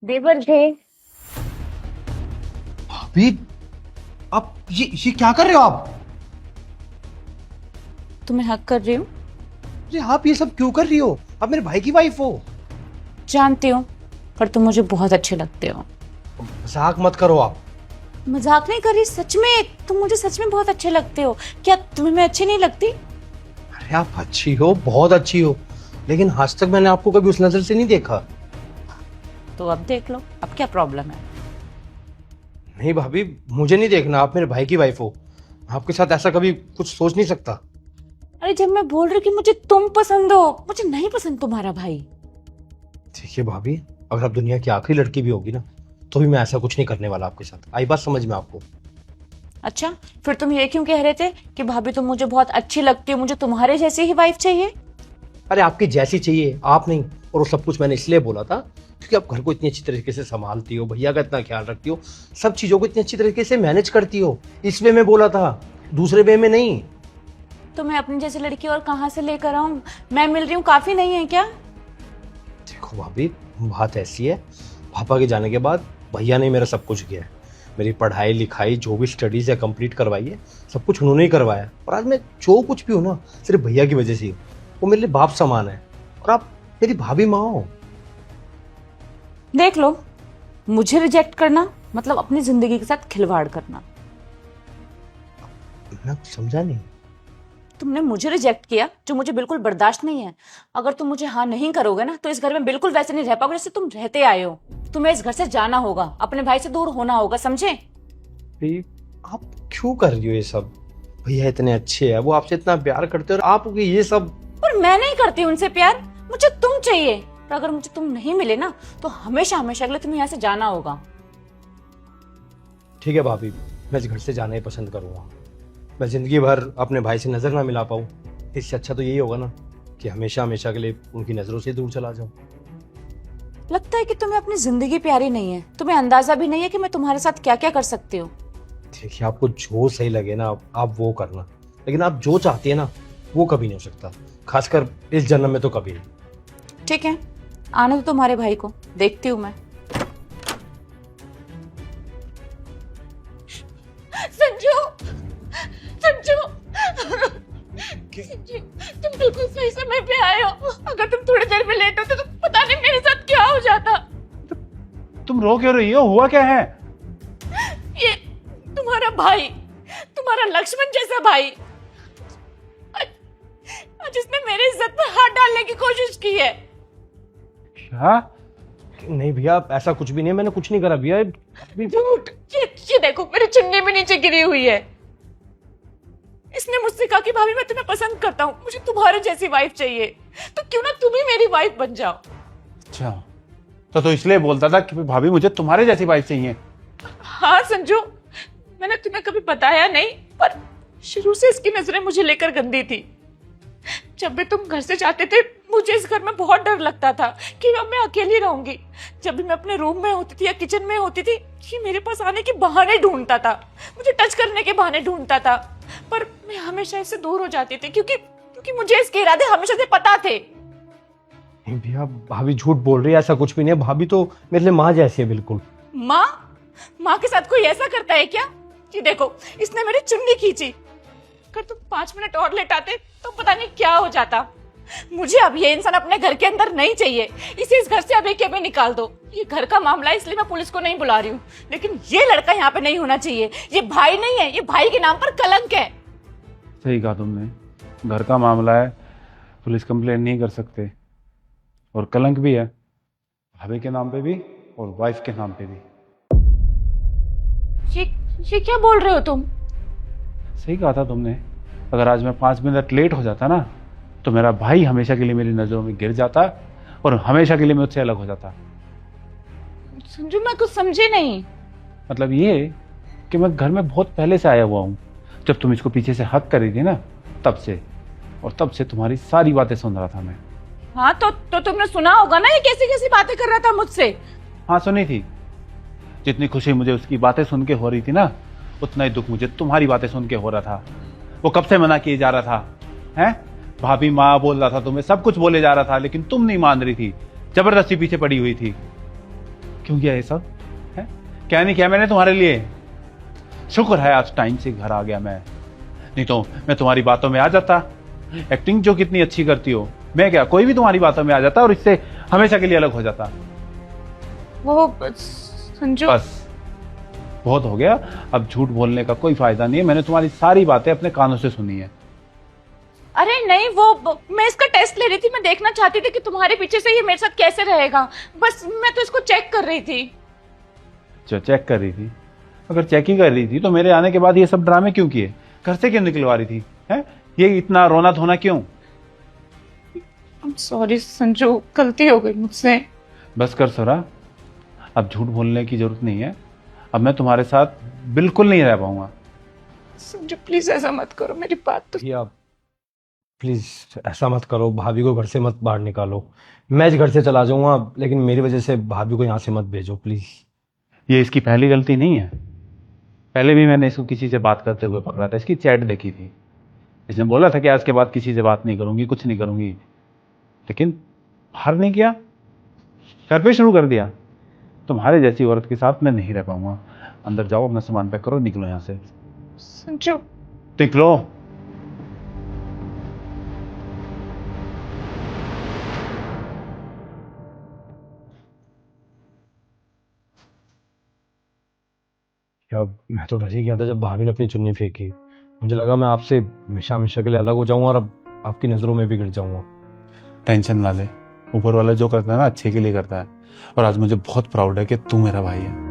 देवर जी। भाभी, आप ये क्या कर रहे हो आप? तुम्हें हक कर रही हूँ। अरे आप ये सब क्यों कर रही हो? आप मेरे भाई की वाइफ हो। जानती हूँ, पर तुम मुझे बहुत अच्छे लगते हो। मजाक मत करो आप। मजाक नहीं कर रही, सच में तुम मुझे सच में बहुत अच्छे लगते हो। क्या तुम्हें मैं अच्छी नहीं लगती? अरे आप अच्छी हो, बहुत अच्छी हो, लेकिन आज तक मैंने आपको कभी उस नजर से नहीं देखा। तो अब देख लो, अब क्या प्रॉब्लम है? नहीं भाभी, मुझे नहीं देखना, आप मेरे भाई की वाइफ हो। आपके साथ ऐसा कभी कुछ सोच नहीं सकता। अरे जब मैं बोल रही हूँ कि मुझे तुम पसंद हो, मुझे नहीं पसंद तुम्हारा भाई। ठीक है भाभी, अगर आप दुनिया की आखिरी लड़की भी होगी ना, तो भी मैं ऐसा कुछ नहीं करने वाला आपके साथ। आई बात समझ में आपको? अच्छा, फिर तुम ये क्यों कह रहे थे कि भाभी तुम मुझे बहुत अच्छी लगती हो, मुझे तुम्हारे जैसी ही वाइफ चाहिए? अरे आपकी जैसी चाहिए, आप नहीं। और वो सब कुछ मैंने इसलिए बोला था क्योंकि आप घर को इतनी अच्छी तरीके से संभालती हो, भैया का इतना ख्याल रखती हो, सब चीजों को इतनी अच्छी तरीके से मैनेज करती हो। इस वे में बोला था, दूसरे वे में नहीं। तो मैं अपनी जैसी लड़की और कहाँ से लेकर आऊं? मैं मिल रही हूँ काफी नहीं है क्या? देखो भाभी, बात ऐसी है, पापा के जाने के बाद भैया ने मेरा सब कुछ किया है। मेरी पढ़ाई लिखाई जो भी स्टडीज है कंप्लीट करवाई है, सब कुछ उन्होंने ही करवाया। और आज मैं जो कुछ भी हूँ ना, सिर्फ भैया की वजह से ही हूँ। वो मेरे लिए बाप समान है और आप मेरी भाभी माँ हो। देख लो, मुझे रिजेक्ट करना मतलब अपनी जिंदगी के साथ खिलवाड़ करना। मैं समझा नहीं। तुमने मुझे रिजेक्ट किया, जो मुझे बिल्कुल बर्दाश्त नहीं है। अगर तुम मुझे हाँ नहीं करोगे ना, तो इस घर में बिल्कुल वैसे नहीं रह पाओगे जैसे तुम रहते आए हो। तुम्हें इस घर से जाना होगा, अपने भाई से दूर होना होगा, समझे? आप क्यों कर रही हो ये सब? भैया इतने अच्छे हैं, वो आपसे इतना प्यार करते हैं, और आप ये सब। पर मैं नहीं करती उनसे प्यार, मुझे तुम चाहिए। और अगर मुझे तुम नहीं मिले ना, तो हमेशा हमेशा के लिए तुम्हें यहाँ से जाना होगा। ठीक है भाभी, मैं इस घर से जाना ही पसंद करूंगा। मैं जिंदगी भर अपने भाई से नजर ना मिला पाऊं, इससे अच्छा तो यही होगा ना कि हमेशा हमेशा के लिए उनकी नजरों से दूर चला जाऊं। लगता है कि तुम्हें अपनी जिंदगी प्यारी नहीं है, तुम्हें अंदाजा भी नहीं है कि मैं तुम्हारे साथ क्या क्या कर सकती हूँ। देखिए, आपको जो सही लगे ना आप वो करना, लेकिन आप जो चाहती है ना वो कभी नहीं हो सकता, खासकर इस जन्म में तो कभी नहीं। ठीक है, आने दो तुम्हारे भाई को, देखती हूँ मैं। संजू, संजू, संजू, तुम बिल्कुल सही समय पे आए हो। अगर तुम थोड़ी देर में लेट होते तो पता नहीं मेरे साथ क्या हो जाता। तुम रो क्यों रही हो? हुआ क्या है? ये तुम्हारा भाई, तुम्हारा लक्ष्मण जैसा भाई, आज इसने मेरी इज्जत पर हाथ डालने की कोशिश की है। क्या? नहीं भैया, ऐसा कुछ भी नहीं है, मैंने कुछ नहीं करा भैया। झूठ! ये देखो, मेरी चुन्नी भी नीचे गिरी हुई है। इसने मुझसे कहा कि भाभी मैं तुम्हें पसंद करता हूँ, मुझे तुम्हारे जैसी वाइफ चाहिए, तो क्यों ना तुम ही मेरी वाइफ बन जाओ। अच्छा, तो इसलिए बोलता था कि भाभी मुझे तुम्हारे जैसी वाइफ चाहिए। हाँ संजू, मैंने तुम्हें कभी बताया नहीं, पर शुरू से इसकी नजरें मुझे लेकर गंदी थी। जब भी तुम घर से जाते थे, मुझे इस घर में बहुत डर लगता था कि अब मैं अकेली रहूंगी। जब भी मैं अपने रूम में होती थी या किचन में होती थी, ये मेरे पास आने के बहाने ढूंढता था, मुझे टच करने के बहाने ढूंढता था। पर मैं हमेशा इससे दूर हो जाती थी क्योंकि मुझे इसके इरादे हमेशा से पता थे। नहीं भैया, भाभी झूठ बोल रही है, ऐसा कुछ भी नहीं है। भाभी तो मेरे लिए माँ जैसी है, बिल्कुल। माँ? माँ के साथ कोई ऐसा करता है क्या? ये देखो, इसने मेरी चुन्नी खींची। अगर तुम 5 मिनट और लेट आते तो पता नहीं क्या हो जाता। मुझे अब ये इंसान अपने घर के अंदर नहीं चाहिए, इसे इस घर से अभी के अभी निकाल दो। ये घर का मामला है, इसलिए मैं पुलिस को नहीं बुला रही हूँ, लेकिन ये लड़का यहाँ पे नहीं होना चाहिए। ये भाई नहीं है, ये भाई के नाम पर कलंक है। सही कहा तुमने, घर का मामला है, पुलिस कंप्लेन नहीं कर सकते, और कलंक भी है, भाभी के नाम पे भी और वाइफ के नाम पे भी। ये क्या बोल रहे हो तुम? सही कहा था तुमने, अगर आज मैं 5 मिनट लेट हो जाता ना, तो मेरा भाई हमेशा के लिए मेरी नजरों में गिर जाता और हमेशा के लिए मुझसे अलग हो जाता। संजू, मैं कुछ समझी नहीं। मतलब ये कि मैं घर में बहुत पहले से आया हुआ हूँ, जब तुम इसको पीछे से हक कर रही थी ना, तब से, और तब से तुम्हारी सारी बातें सुन रहा था मैं। हाँ तो तुमने सुना होगा ना, ये कैसी कैसी बातें कर रहा था मुझसे। हाँ सुनी थी। जितनी खुशी मुझे उसकी बातें सुन के हो रही थी ना, उतना ही दुख मुझे तुम्हारी बातें सुन के हो रहा था। वो कब से मना किए जा रहा था, हैं? भाभी माँ बोल रहा था तुम्हें, सब कुछ बोले जा रहा था, लेकिन तुम नहीं मान रही थी, जबरदस्ती पीछे पड़ी हुई थी। क्यों किया ये सब? है क्या नहीं किया मैंने तुम्हारे लिए? शुक्र है आज टाइम से घर आ गया मैं, नहीं तो मैं तुम्हारी बातों में आ जाता। एक्टिंग जो कितनी अच्छी करती हो, मैं क्या कोई भी तुम्हारी बातों में आ जाता और इससे हमेशा के लिए अलग हो जाता। वो संजू, बस बहुत हो गया, अब झूठ बोलने का कोई फायदा नहीं है। मैंने तुम्हारी सारी बातें अपने कानों से सुनी है। अरे नहीं, वो मैं इसका टेस्ट ले रही थी। मैं देखना चाहती थी कि तुम्हारे पीछे से ये मेरे साथ कैसे रहेगा। बस मैं तो इसको चेक कर रही थी। जो चेक कर रही थी, अगर चेकिंग कर रही थी तो मेरे आने के बाद ये सब ड्रामे क्यों किए? घर से क्यों निकलवा रही थी? है ये इतना रोना धोना क्यों? सॉरी संजू, गलती हो गई मुझसे। बस कर सोरा, अब झूठ बोलने की जरूरत नहीं है। अब मैं तुम्हारे साथ बिल्कुल नहीं रह पाऊंगा। संजू प्लीज ऐसा मत करो, मेरी बात तो। भैया प्लीज ऐसा मत करो, भाभी को घर से मत बाहर निकालो। मैं इस घर से चला जाऊंगा, लेकिन मेरी वजह से भाभी को यहाँ से मत भेजो प्लीज। ये इसकी पहली गलती नहीं है। पहले भी मैंने इसको किसी से बात करते हुए पकड़ा था, इसकी चैट देखी थी। इसने बोला था कि आज के बाद किसी से बात नहीं करूंगी, कुछ नहीं करूंगी, लेकिन बाहर नहीं किया, घर पे शुरू कर दिया। तुम्हारे जैसी औरत के साथ मैं नहीं रह पाऊंगा। अंदर जाओ, अपना सामान पैक करो, निकलो यहाँ से। संजू निकलो। अब मैं तो डर ही गया था जब भाभी ने अपनी चुन्नी फेंकी। मुझे लगा मैं आपसे हमेशा हमेशा के लिए अलग हो जाऊंगा और अब आपकी नजरों में भी गिर जाऊंगा। टेंशन ना ले, ऊपर वाला जो करता है ना अच्छे के लिए करता है। और आज मुझे बहुत प्राउड है कि तू मेरा भाई है।